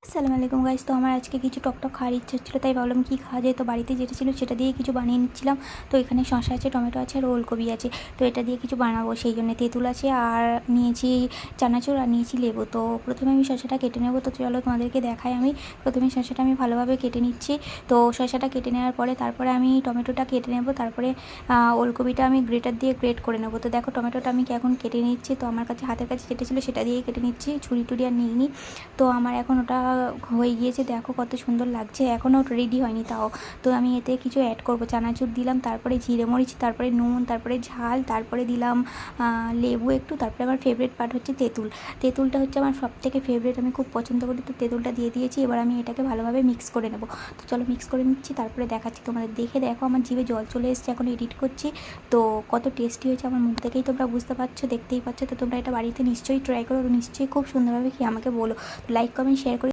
আসসালামু আলাইকুম গাইস। তো আমার আজকে কিছু টকটক খাওয়ার ইচ্ছা হচ্ছিলো, তাই ভাবলাম কী খাওয়া যায়। তো বাড়িতে যেটা ছিল সেটা দিয়ে কিছু বানিয়ে নিচ্ছিলাম। তো এখানে শসা আছে, টমেটো আছে আর ওলকপি আছে। তো এটা দিয়ে কিছু বানাবো, সেই জন্য তেঁতুল আছে আর নিয়েছি চানাচুর আর নিয়েছি লেবু। তো প্রথমে আমি শসাটা কেটে নেবো। তো চলো তোমাদেরকে দেখাই। আমি প্রথমে শসাটা আমি ভালোভাবে কেটে নিচ্ছি। তো শসাটা কেটে নেওয়ার পরে তারপরে আমি টমেটোটা কেটে নেবো। তারপরে ওলকপিটা আমি গ্রেটার দিয়ে গ্রেট করে নেবো। তো দেখো টমেটোটা আমি এখন কেটে নিচ্ছি। তো আমার কাছে হাতের কাছে যেটা ছিল সেটা দিয়েই কেটে নিচ্ছি, ছুরি টুরি আর নিইনি। তো আমার এখন ওটা হয়ে গিয়েছে, দেখো কত সুন্দর লাগছে। এখনও রেডি হয়নি তাও। তো আমি এতে কিছু অ্যাড করবো, চানাচুর দিলাম, তারপরে জিরে মরিচ, তারপরে নুন, তারপরে ঝাল, তারপরে দিলাম লেবু একটু, তারপরে আমার ফেভারিট পার্ট হচ্ছে তেঁতুল। তেঁতুলটা হচ্ছে আমার সবথেকে ফেভারিট, আমি খুব পছন্দ করি। তো তেঁতুলটা দিয়ে দিয়েছি। এবার আমি এটাকে ভালোভাবে মিক্স করে নেবো। তো চলো মিক্স করে নিচ্ছি, তারপরে দেখাচ্ছি তোমাদের। দেখো আমার জিভে জল চলে এসেছে, এখন এডিট করছি। তো কত টেস্টি হয়েছে আমার মুখ দেখেই তোমরা বুঝতে পারছো, দেখতেই পাচ্ছ। তো তোমরা এটা বাড়িতে নিশ্চয়ই ট্রাই করো, নিশ্চয়ই খুব সুন্দরভাবে খেয়ে আমাকে বলো। লাইক কমেন্ট শেয়ার করে